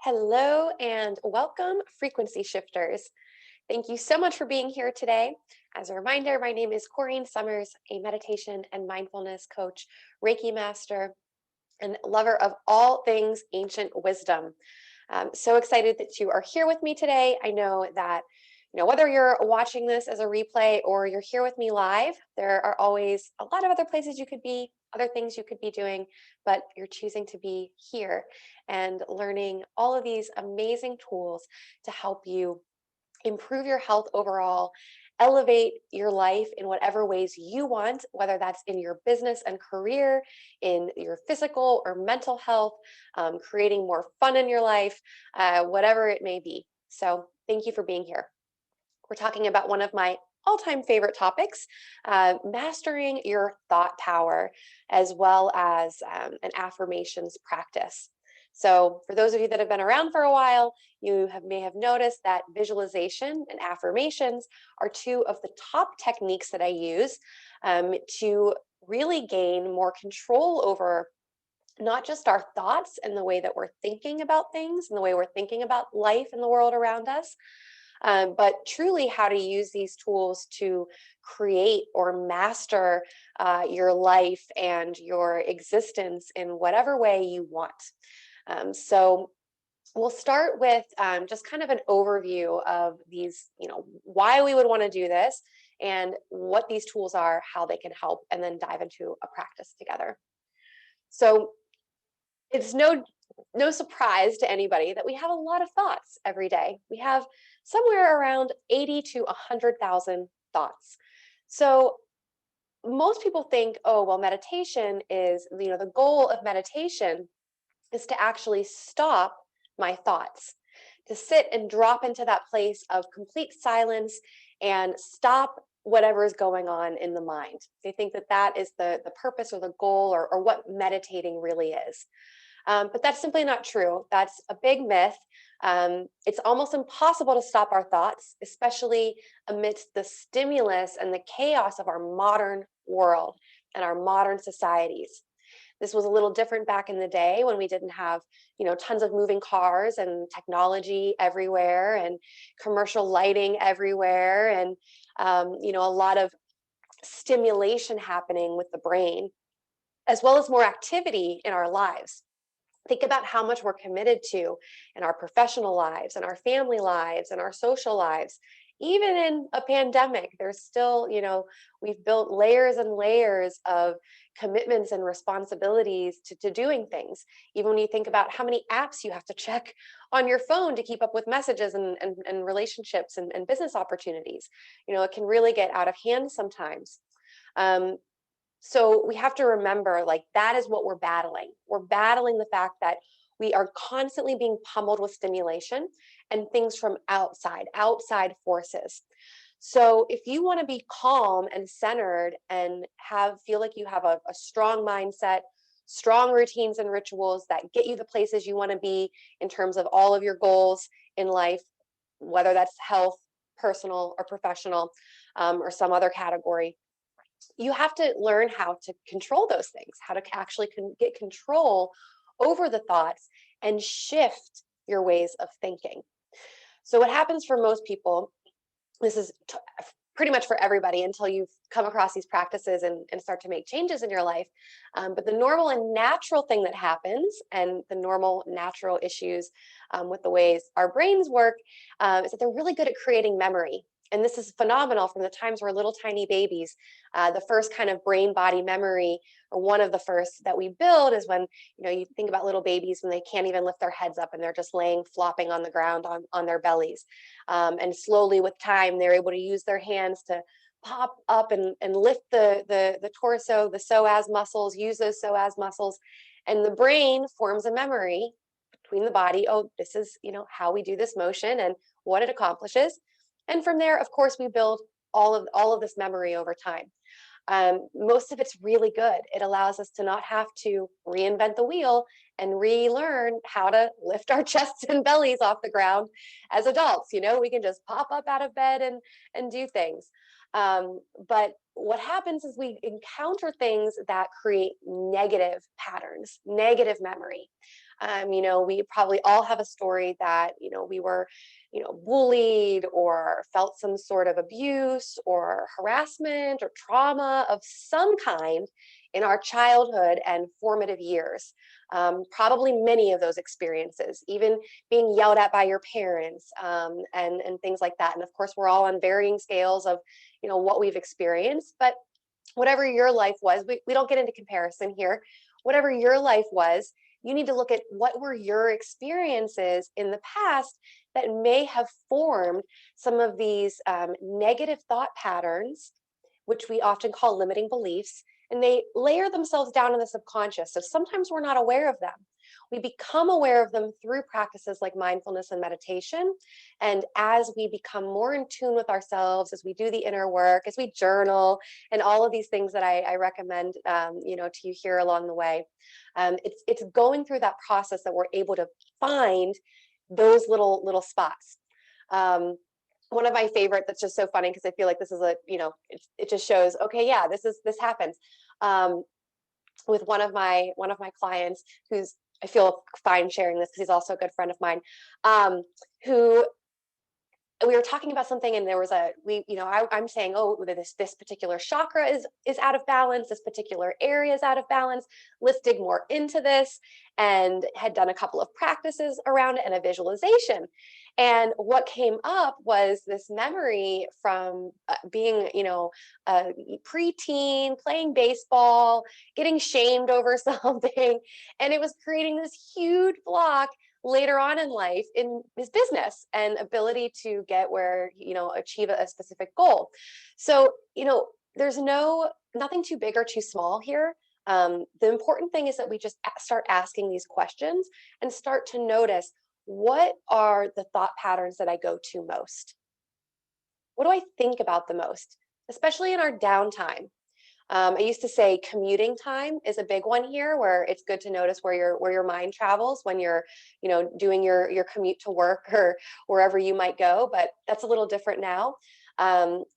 Hello and welcome, frequency shifters. Thank you so much for being here today. As a reminder, my name is Corene Summers, a meditation and mindfulness coach, Reiki Master, and lover of all things ancient wisdom. So excited that you are here with me today. I know that whether you're watching this as a replay or you're here with me live, there are always a lot of other places you could be, other things you could be doing, but you're choosing to be here and learning all of these amazing tools to help you improve your health overall, elevate your life in whatever ways you want, whether that's in your business and career, in your physical or mental health, creating more fun in your life, whatever it may be. So thank you for being here. We're talking about one of my all-time favorite topics, mastering your thought power, as well as an affirmations practice. So for those of you that have been around for a while, may have noticed that visualization and affirmations are two of the top techniques that I use to really gain more control over not just our thoughts and the way that we're thinking about things and the way we're thinking about life and the world around us, but truly how to use these tools to create or master your life and your existence in whatever way you want. So we'll start with just kind of an overview of these, why we would want to do this and what these tools are, how they can help, and then dive into a practice together. So it's no surprise to anybody that we have a lot of thoughts every day. We have somewhere around 80 to 100,000 thoughts. So most people think, oh, well, meditation is, the goal of meditation is to actually stop my thoughts, to sit and drop into that place of complete silence and stop whatever is going on in the mind. They think that that is the purpose or the goal or what meditating really is. But that's simply not true. That's a big myth. It's almost impossible to stop our thoughts, especially amidst the stimulus and the chaos of our modern world and our modern societies. This was a little different back in the day when we didn't have, tons of moving cars and technology everywhere and commercial lighting everywhere and, a lot of stimulation happening with the brain, as well as more activity in our lives. Think about how much we're committed to in our professional lives and our family lives and our social lives. Even in a pandemic, there's still, we've built layers and layers of commitments and responsibilities to doing things. Even when you think about how many apps you have to check on your phone to keep up with messages and relationships and business opportunities, it can really get out of hand sometimes. So we have to remember, that is what we're battling. We're battling the fact that we are constantly being pummeled with stimulation and things from outside forces. So if you want to be calm and centered and feel like you have a strong mindset, strong routines and rituals that get you the places you want to be in terms of all of your goals in life, whether that's health, personal or professional, or some other category, you have to learn how to control those things, how to actually get control over the thoughts and shift your ways of thinking. So what happens for most people, this is pretty much for everybody until you've come across these practices and start to make changes in your life. But the normal and natural thing that happens and the normal natural issues with the ways our brains work is that they're really good at creating memory. And this is phenomenal from the times we're little tiny babies. The first kind of brain body memory, or one of the first that we build, is when you think about little babies when they can't even lift their heads up and they're just laying flopping on the ground on their bellies. And slowly with time, they're able to use their hands to pop up and lift the torso, the psoas muscles, use those psoas muscles. And the brain forms a memory between the body. Oh, this is how we do this motion and what it accomplishes. And from there, of course, we build all of this memory over time. Most of it's really good. It allows us to not have to reinvent the wheel and relearn how to lift our chests and bellies off the ground as adults. We can just pop up out of bed and do things. But what happens is we encounter things that create negative patterns, negative memory. We probably all have a story that, we were, bullied or felt some sort of abuse or harassment or trauma of some kind in our childhood and formative years. Probably many of those experiences, even being yelled at by your parents, and things like that. And of course, we're all on varying scales of, what we've experienced, but whatever your life was, we don't get into comparison here. Whatever your life was, you need to look at what were your experiences in the past that may have formed some of these negative thought patterns, which we often call limiting beliefs, and they layer themselves down in the subconscious. So sometimes we're not aware of them. We become aware of them through practices like mindfulness and meditation. And as we become more in tune with ourselves, as we do the inner work, as we journal, and all of these things that I recommend, to you here along the way, it's going through that process that we're able to find those little spots. One of my favorite that's just so funny because I feel like this is it just shows, okay, yeah, this happens. With one of my clients, who's, I feel fine sharing this because he's also a good friend of mine, who we were talking about something, and there was I'm saying, oh, this particular chakra is out of balance, this particular area is out of balance, let's dig more into this, and had done a couple of practices around it and a visualization. And what came up was this memory from being, a preteen, playing baseball, getting shamed over something, and it was creating this huge block later on in life in his business and ability to get where, achieve a specific goal. So, there's nothing too big or too small here. The important thing is that we just start asking these questions and start to notice, what are the thought patterns that I go to most? What do I think about the most, especially in our downtime? I used to say commuting time is a big one here, where it's good to notice where your mind travels when you're, doing your commute to work or wherever you might go. But that's a little different now.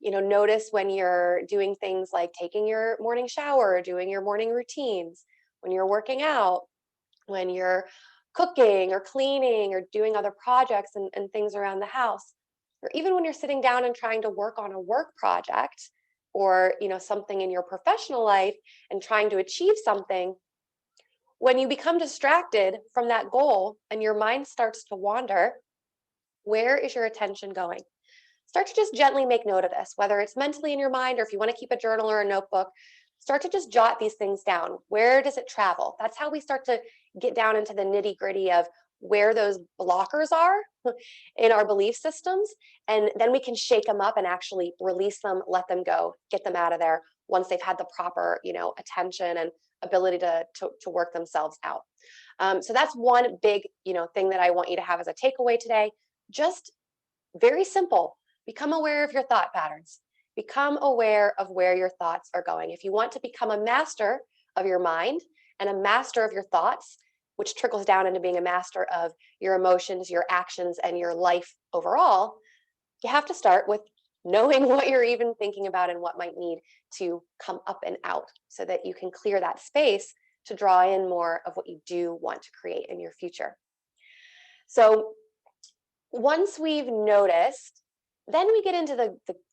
Notice when you're doing things like taking your morning shower, or doing your morning routines, when you're working out, when you're cooking or cleaning or doing other projects and things around the house, or even when you're sitting down and trying to work on a work project, or something in your professional life and trying to achieve something. When you become distracted from that goal and your mind starts to wander, where is your attention going? Start to just gently make note of this, whether it's mentally in your mind, or if you want to keep a journal or a notebook, start to just jot these things down. Where does it travel? That's how we start to get down into the nitty gritty of where those blockers are in our belief systems. And then we can shake them up and actually release them, let them go, get them out of there once they've had the proper, attention and ability to work themselves out. So that's one big, thing that I want you to have as a takeaway today. Just very simple. Become aware of your thought patterns. Become aware of where your thoughts are going. If you want to become a master of your mind and a master of your thoughts, which trickles down into being a master of your emotions, your actions, and your life overall, you have to start with knowing what you're even thinking about and what might need to come up and out so that you can clear that space to draw in more of what you do want to create in your future. So once we've noticed, then we get into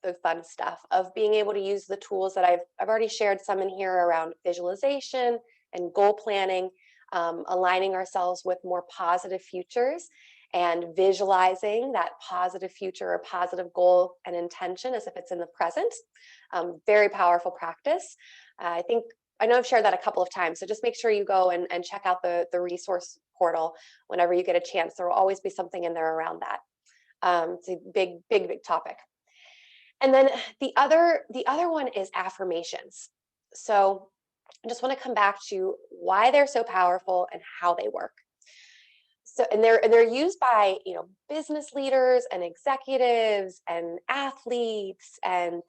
the fun stuff of being able to use the tools that I've already shared some in here around visualization and goal planning, aligning ourselves with more positive futures and visualizing that positive future or positive goal and intention as if it's in the present. Very powerful practice. I know I've shared that a couple of times, so just make sure you go and check out the resource portal whenever you get a chance. There will always be something in there around that. It's a big topic. And then the other one is affirmations. So I just want to come back to why they're so powerful and how they work. So, and they're used by, business leaders and executives and athletes and,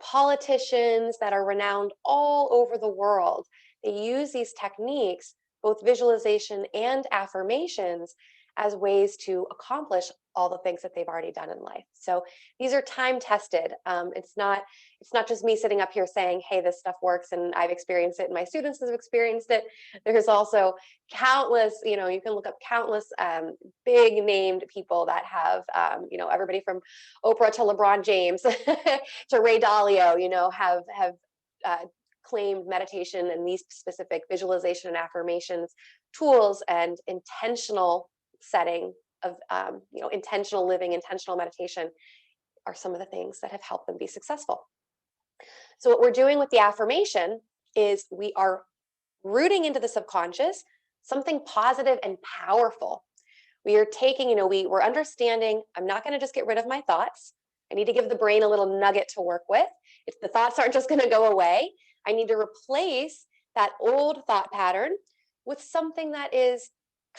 politicians that are renowned all over the world. They use these techniques, both visualization and affirmations, as ways to accomplish all the things that they've already done in life. So these are time tested. It's not just me sitting up here saying, hey, this stuff works and I've experienced it and my students have experienced it. There's also countless, you can look up countless big named people that have, everybody from Oprah to LeBron James to Ray Dalio, have claimed meditation and these specific visualization and affirmations tools and intentional setting of intentional living, intentional meditation are some of the things that have helped them be successful. So what we're doing with the affirmation is we are rooting into the subconscious something positive and powerful. We are taking, we're understanding, I'm not going to just get rid of my thoughts. I need to give the brain a little nugget to work with. If the thoughts aren't just going to go away, I need to replace that old thought pattern with something that is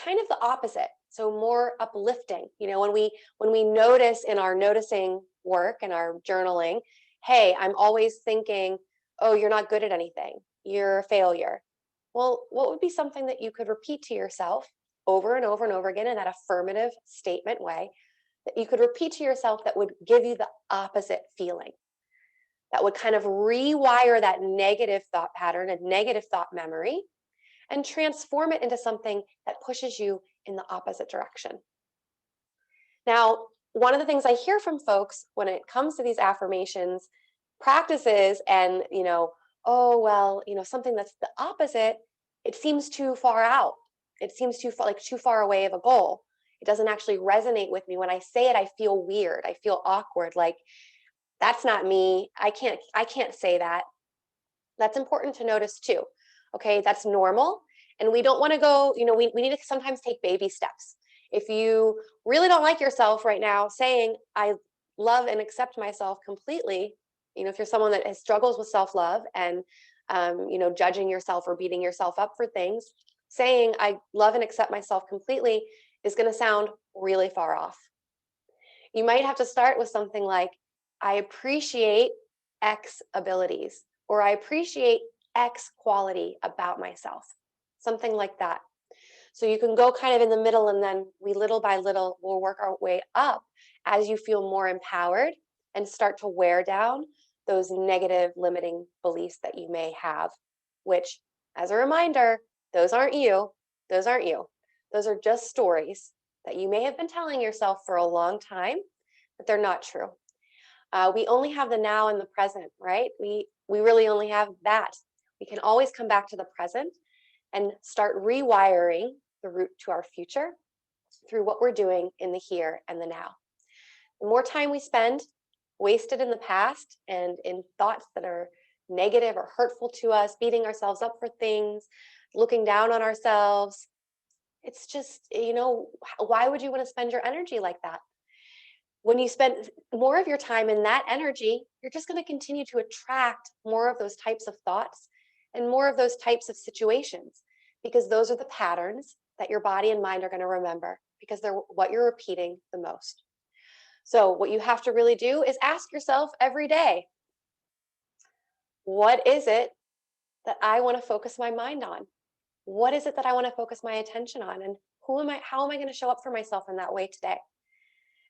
kind of the opposite. So more uplifting. When we notice in our noticing work and our journaling, hey, I'm always thinking, oh, you're not good at anything. You're a failure. Well, what would be something that you could repeat to yourself over and over and over again in that affirmative statement way that you could repeat to yourself that would give you the opposite feeling? That would kind of rewire that negative thought pattern and negative thought memory and transform it into something that pushes you in the opposite direction. Now, one of the things I hear from folks when it comes to these affirmations practices and, oh, well, something that's the opposite, it seems too far out. It seems too far away of a goal. It doesn't actually resonate with me. When I say it, I feel weird. I feel awkward. Like, that's not me. I can't say that. That's important to notice too. Okay, that's normal. And we don't want to go, we need to sometimes take baby steps. If you really don't like yourself right now, saying, I love and accept myself completely, if you're someone that struggles with self-love and, judging yourself or beating yourself up for things, saying, I love and accept myself completely is going to sound really far off. You might have to start with something like, I appreciate X abilities, or I appreciate X quality about myself, something like that. So you can go kind of in the middle, and then we little by little will work our way up as you feel more empowered and start to wear down those negative limiting beliefs that you may have, which, as a reminder, those aren't you. Those aren't you. Those are just stories that you may have been telling yourself for a long time, but they're not true. We only have the now and the present, right? We really only have that. We can always come back to the present and start rewiring the route to our future through what we're doing in the here and the now. The more time we spend wasted in the past and in thoughts that are negative or hurtful to us, beating ourselves up for things, looking down on ourselves, it's just, why would you want to spend your energy like that? When you spend more of your time in that energy, you're just going to continue to attract more of those types of thoughts and more of those types of situations, because those are the patterns that your body and mind are going to remember, because they're what you're repeating the most. So what you have to really do is ask yourself every day, what is it that I want to focus my mind on? What is it that I want to focus my attention on? And how am I going to show up for myself in that way today?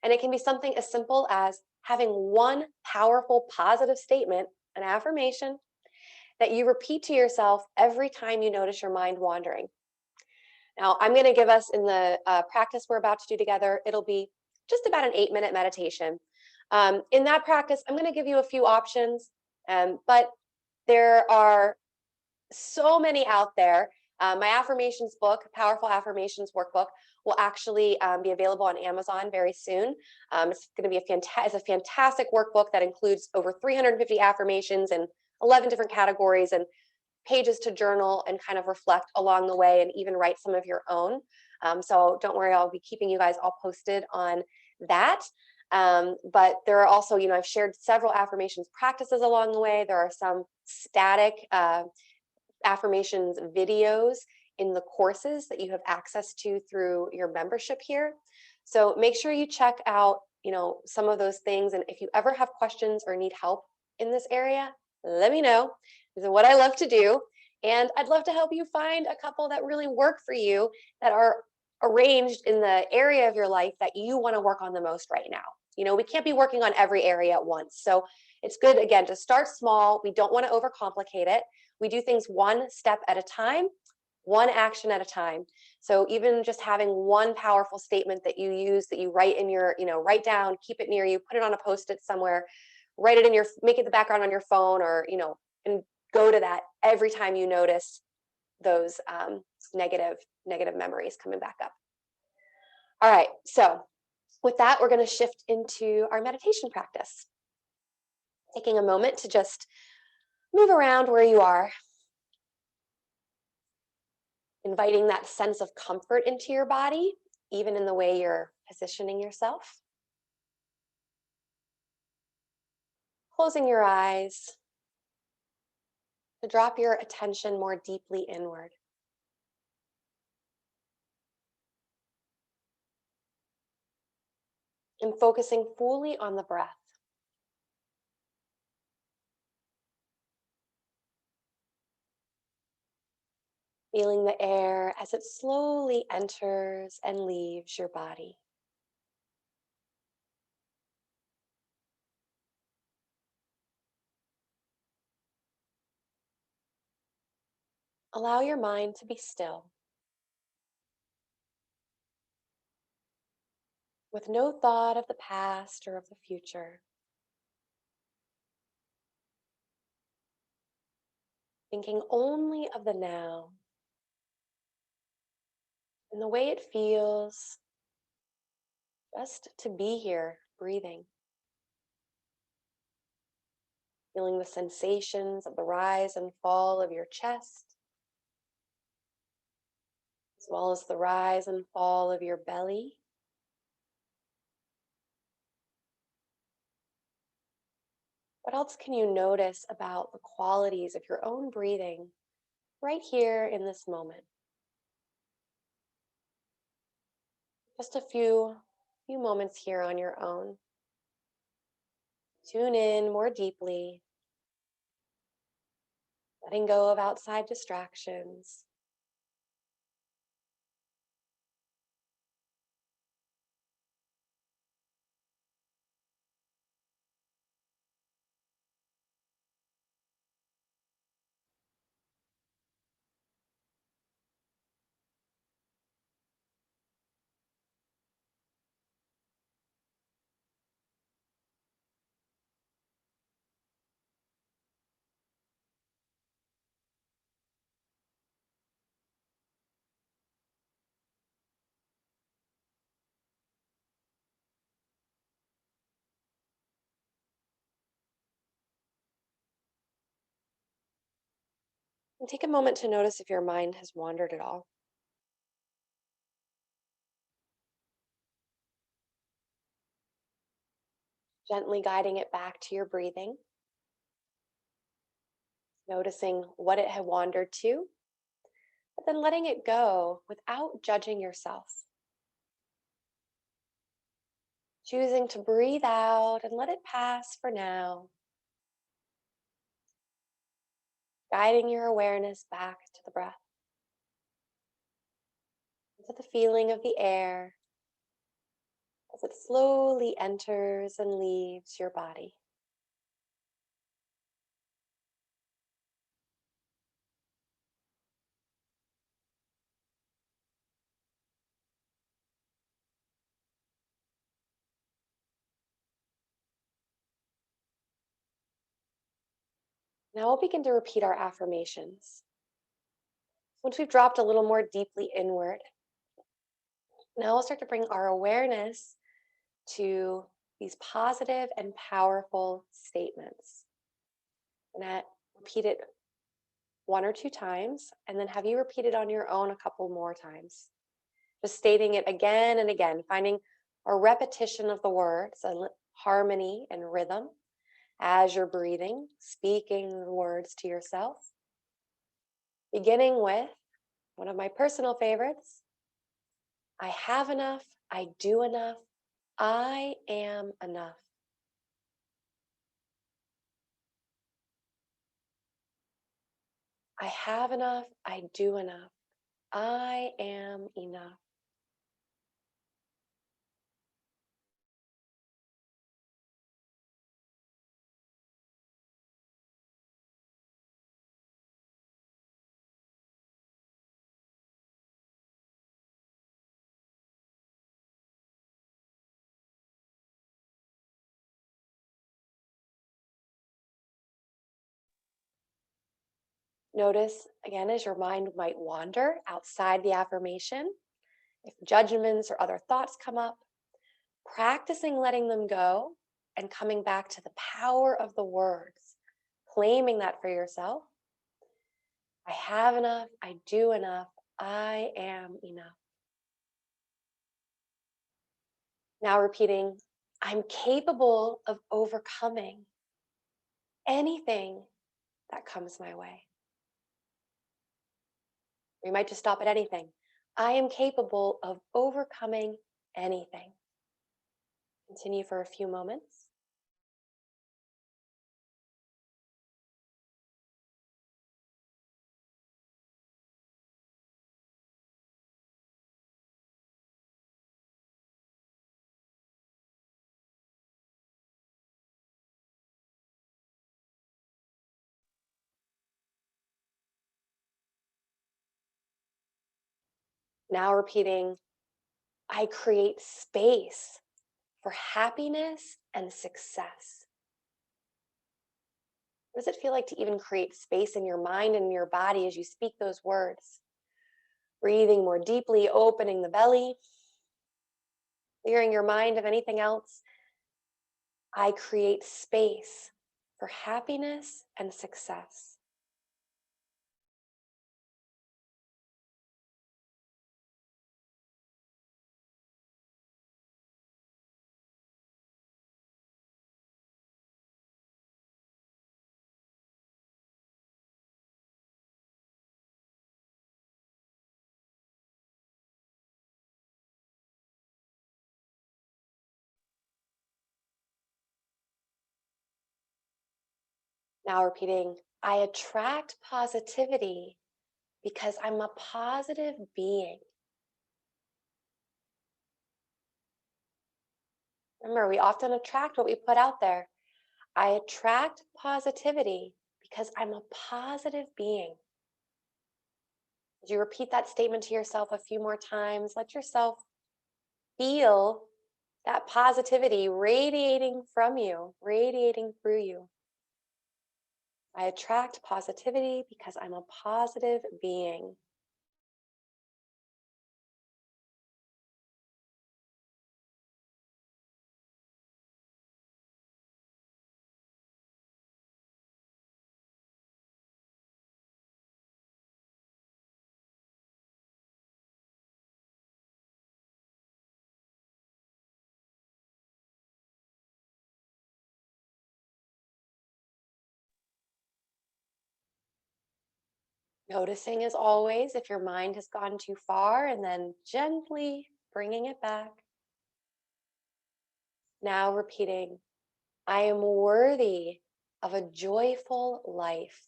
And it can be something as simple as having one powerful positive statement, an affirmation, that you repeat to yourself every time you notice your mind wandering. Now, I'm going to give us in the practice we're about to do together, it'll be just about an 8-minute meditation. In that practice, I'm going to give you a few options, but there are so many out there. My affirmations book, Powerful Affirmations Workbook, will actually be available on Amazon very soon. It's going to be a fantastic workbook that includes over 350 affirmations in 11 different categories and pages to journal and kind of reflect along the way and even write some of your own. So don't worry, I'll be keeping you guys all posted on that. But there are also, I've shared several affirmations practices along the way. There are some static affirmations videos in the courses that you have access to through your membership here. So make sure you check out, some of those things. And if you ever have questions or need help in this area, let me know. This is what I love to do. And I'd love to help you find a couple that really work for you, that are arranged in the area of your life that you want to work on the most right now. We can't be working on every area at once. So it's good, again, to start small. We don't want to overcomplicate it. We do things one step at a time, one action at a time. So even just having one powerful statement that you use, that you write in your, write down, keep it near you, put it on a Post-it somewhere, write it in your, make it the background on your phone, or, and go to that every time you notice those negative memories coming back up. All right, so with that, we're going to shift into our meditation practice. Taking a moment to just move around where you are, inviting that sense of comfort into your body, even in the way you're positioning yourself. Closing your eyes to drop your attention more deeply inward. And focusing fully on the breath. Feeling the air as it slowly enters and leaves your body. Allow your mind to be still, with no thought of the past or of the future. Thinking only of the now and the way it feels just to be here, breathing. Feeling the sensations of the rise and fall of your chest, as well as the rise and fall of your belly. What else can you notice about the qualities of your own breathing right here in this moment? Just a few moments here on your own. Tune in more deeply, letting go of outside distractions. And take a moment to notice if your mind has wandered at all. Gently guiding it back to your breathing, noticing what it had wandered to, but then letting it go without judging yourself. Choosing to breathe out and let it pass for now, guiding your awareness back to the breath, to the feeling of the air as it slowly enters and leaves your body. Now we'll begin to repeat our affirmations. Once we've dropped a little more deeply inward, now we'll start to bring our awareness to these positive and powerful statements. And I repeat it one or two times, and then have you repeat it on your own a couple more times. Just stating it again and again, finding a repetition of the words, harmony and rhythm as you're breathing, speaking the words to yourself. Beginning with one of my personal favorites: I have enough, I do enough, I am enough. I have enough, I do enough, I am enough. Notice again as your mind might wander outside the affirmation, if judgments or other thoughts come up, practicing letting them go and coming back to the power of the words, claiming that for yourself. I have enough, I do enough, I am enough. Now repeating, I'm capable of overcoming anything that comes my way. We might just stop at anything. I am capable of overcoming anything. Continue for a few moments. Now repeating, I create space for happiness and success. What does it feel like to even create space in your mind and in your body as you speak those words? Breathing more deeply, opening the belly, clearing your mind of anything else. I create space for happiness and success. Now repeating, I attract positivity because I'm a positive being. Remember, we often attract what we put out there. I attract positivity because I'm a positive being. As you repeat that statement to yourself a few more times, let yourself feel that positivity radiating from you, radiating through you. I attract positivity because I'm a positive being. Noticing as always if your mind has gone too far and then gently bringing it back. Now repeating, I am worthy of a joyful life.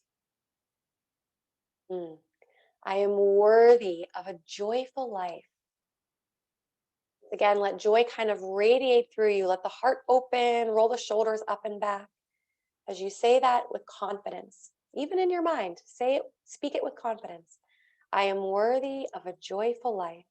I am worthy of a joyful life. Again, let joy kind of radiate through you. Let the heart open, roll the shoulders up and back. As you say that with confidence, even in your mind, say it, speak it with confidence. I am worthy of a joyful life.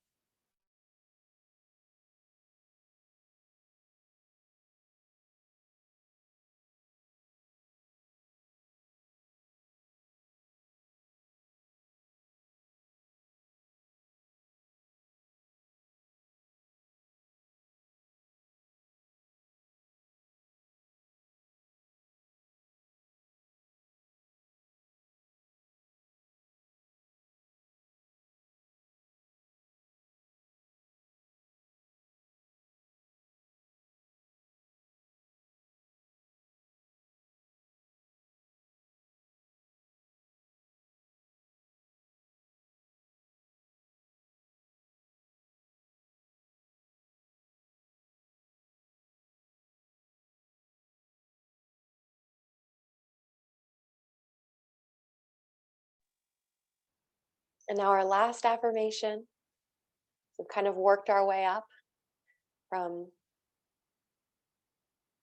And now our last affirmation. We've kind of worked our way up from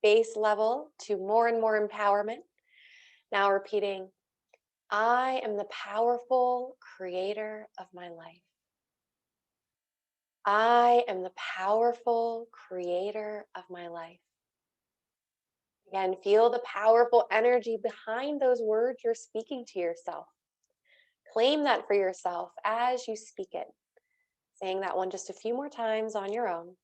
base level to more and more empowerment. Now repeating, I am the powerful creator of my life. I am the powerful creator of my life. Again, feel the powerful energy behind those words you're speaking to yourself. claim that for yourself as you speak it, saying that one just a few more times on your own.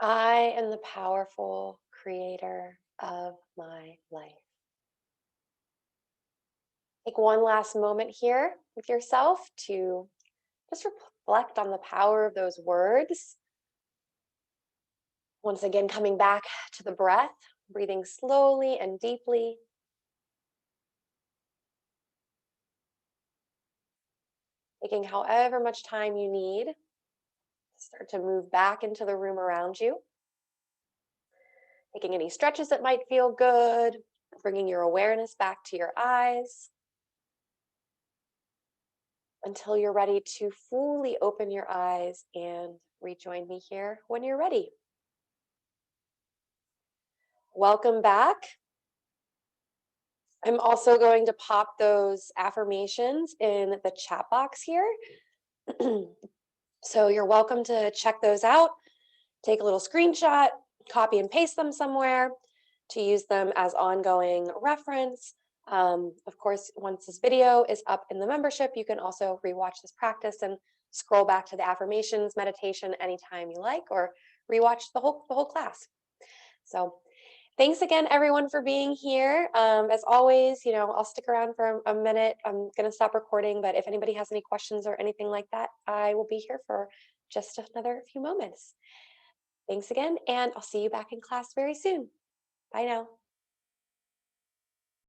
I am the powerful creator of my life. Take one last moment here with yourself to just reflect on the power of those words. Once again, coming back to the breath, breathing slowly and deeply. Taking however much time you need to start to move back into the room around you. Taking any stretches that might feel good, bringing your awareness back to your eyes until you're ready to fully open your eyes and rejoin me here when you're ready. Welcome back. I'm also going to pop those affirmations in the chat box here. So you're welcome to check those out, take a little screenshot, copy and paste them somewhere to use them as ongoing reference. Of course, once this video is up in the membership, you can also rewatch this practice and scroll back to the affirmations meditation anytime you like, or rewatch the whole class. So thanks again, everyone, for being here. As always, I'll stick around for a minute. I'm going to stop recording, but if anybody has any questions or anything like that, I will be here for just another few moments. Thanks again, and I'll see you back in class very soon. Bye now.